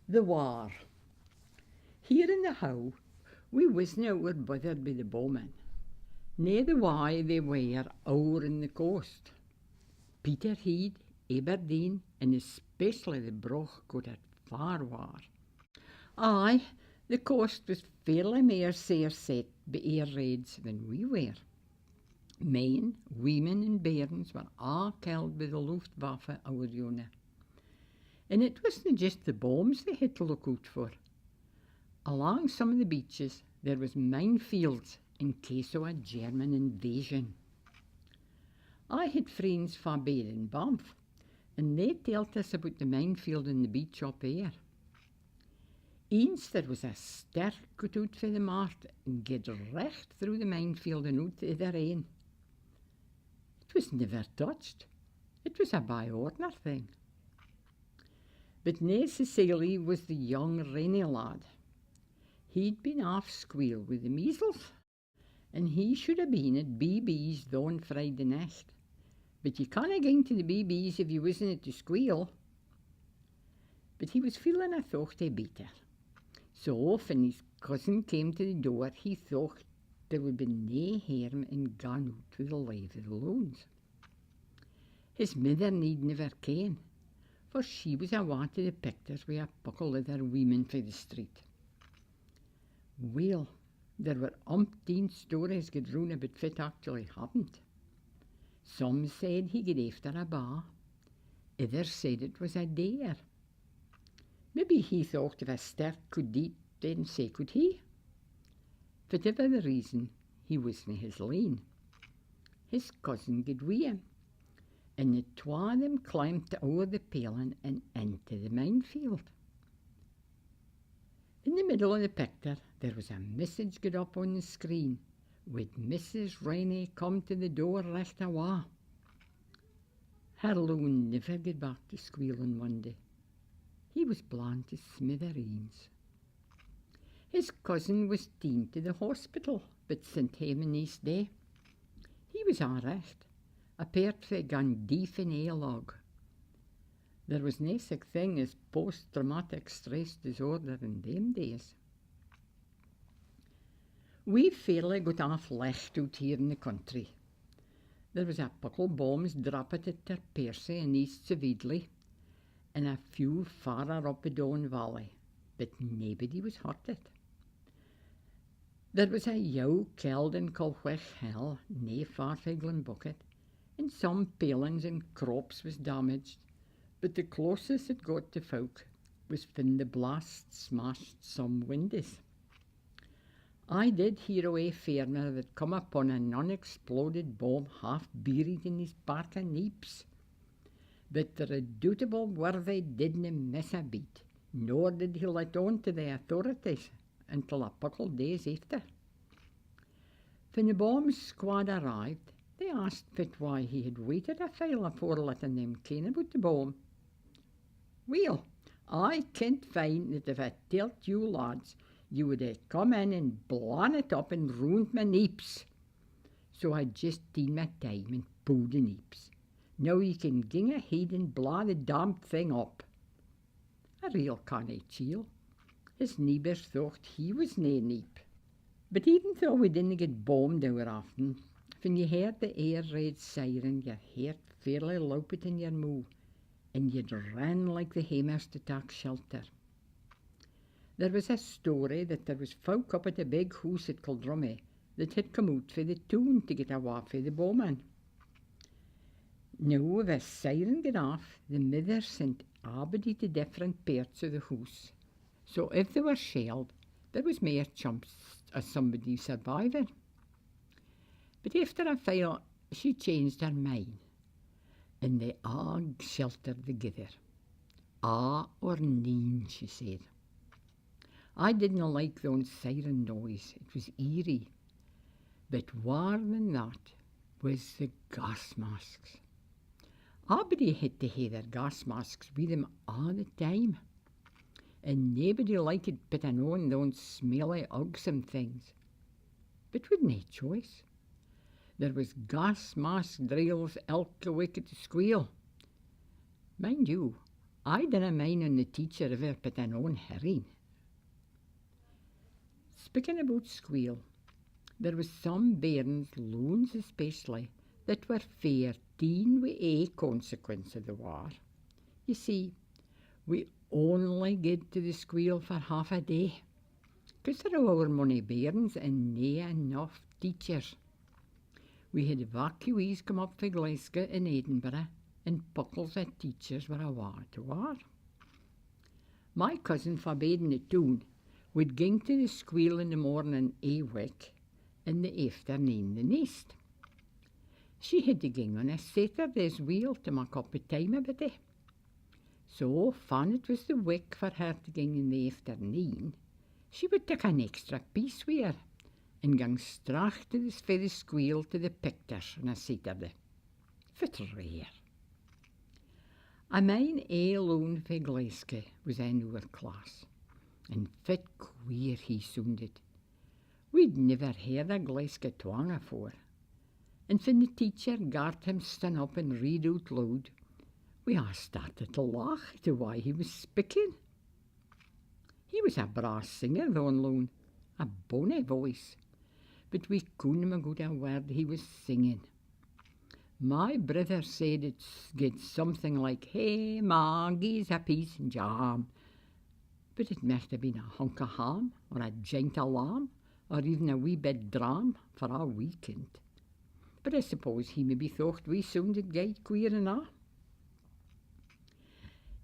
The war. Here in the Howe, we wasna ower bothered by the bowmen. Nae the why they were ower in the coast. Peterhead, Aberdeen, and especially the Broch got it far war. Aye, the coast was fairly mair sair set by air raids than we were. Men, women and bairns were all killed by the Luftwaffe ower yonder. And it wasn't just the bombs they had to look out for. Along some of the beaches there was minefields in case of a German invasion. I had friends from Bed and Banff, and they told us about the minefield on the beach up there. Eens there was a sterk got out for the mart and get recht through the minefield and out the other end. It was never touched. It was a by-order thing. But necessarily was the young Rennie lad. He'd been off school with the measles, and he should have been at BB's on Friday night. But you canna ging to the BB's if you wasn't at the school. But he was feeling a thought better. So when his cousin came to the door, he thought there would be nae harm in going out with the life of the loans. His mother need never ken, for she was a want of the pictures with a buckle other women for the street. Well, there were umpteen stories get round about what actually happened. Some said he got after a bar, others said it was a dare. Maybe he thought if a sterk could eat, then say could he. Whatever the reason, he wasn't his lane. His cousin got with him, and the twa of them climbed over the paling and into the minefield. In the middle of the picture, there was a message got up on the screen, with Mrs. Rennie come to the door recht awa. Her loon never get back to school on Monday. He was blown to smithereens. His cousin was taken to the hospital, but sent home the next day. He was all right, apart from gone deep in a log. There was no such thing as post-traumatic stress disorder in them days. We fairly got off left out here in the country. There was a couple bombs dropped at Percy in East Savidley, and a few farther up the Don Valley, but nobody was hurted. There was a yow killed in Colwich Hill, nae far frae Glenbucket, and some palings and crops was damaged, but the closest it got to folk was when the blast smashed some windows. I did hear of a farmer that come upon an unexploded bomb half buried in his bark and neeps. But the redoubtable worthy didna miss a beat, nor did he let on to the authorities until a couple days after. When the bomb squad arrived, they asked Pitt why he had waited a while afore letting them ken about the bomb. Well, I can't find that if I told you lads, you would have come in and blown it up and ruined my neeps. So I just taken my time and pulled the neeps. Now you can ging ahead and blow the damned thing up. A real canny chiel. His neighbours thought he was nae neep. But even though we didn't get bombed over often, when you heard the air raid siren, your heart fairly louped in your mouth, and you'd ran like the hammers to take shelter. There was a story that there was folk up at a big house at Kildrummie that had come out for the tune to get away for the bowman. Now, if a siren got off, the mother sent everybody to different parts of the house. So if they were shelled, there was more chance of somebody surviving. But after a while, she changed her mind, and they all sheltered together. Or nine, she said. I didn't like the siren noise. It was eerie. But more than that was the gas masks. Everybody had to have their gas masks with them all the time. And nobody liked putting on those smelly, ugsome things. But with no choice. There was gas mask drills elke week at the school. Mind you, I dinna mind on the teacher ever put an own herring. Speaking about squeal, there was some bairns, loons especially, that were fair teen wi' a consequence of the war. You see, we only get to the squeal for half a day, 'cause there were mony bairns and nae enough teachers. We had evacuees come up frae Glasgow and Edinburgh, and buckles of teachers were awa to war. My cousin forbade in the town would ging to the squeal in the morning a week, and the afternoon the next. She had to ging on a Saturday's wheel to make up a time about it. So, fan it was the week for her to ging in the afternoon, she would take an extra piece with her and gang strach to the squeal to the pictures on a Saturday. Fit rare. I mine a loon frae Glasgow was in our class, and fit queer he sounded. We'd never heard a Glasgow twang afore, and when the teacher got him stand up and read out loud, we all started to laugh at the way he was speaking. He was a brass singer, though, loon, a bonny voice, but we couldn't make out a word he was singing. My brother said it something like, "Hey, Maggie's a piece of jam," but it might have been a hunk of ham, or a giant of lamb, or even a wee bit dram, for all we kent. But I suppose he maybe thought we sounded gay queer enough.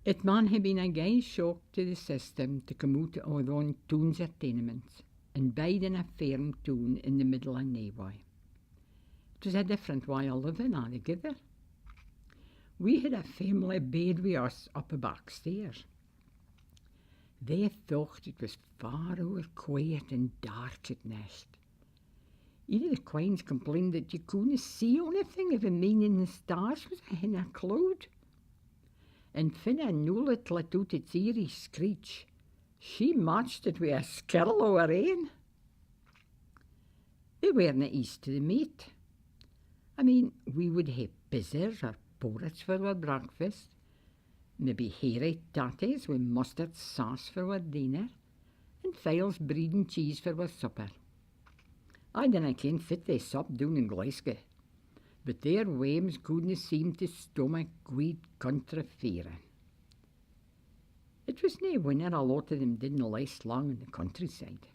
It man have been a gay shock to the system to come out of our own toons or tenements and bide in a firm toon in the middle of nowhere. It was a different way of living altogether. We had a family bed with us up a back stairs. They thought it was far over quiet and dark at night. Either the queens complained that you couldn't see anything if a man in the stars was in a cloud. And when a newlet let out its eerie screech, she matched it with a skirl o' her ain. They weren't east to the meat. I mean, we would have bizzers or porridge for our breakfast, maybe hairy tatties with mustard sauce for our dinner, and Files bread and cheese for our supper. I dinna ken fit they sup down in Glasgow, but their whames couldn't seem to stomach great country faring. It was nae wonder a lot of them didn't last long in the countryside.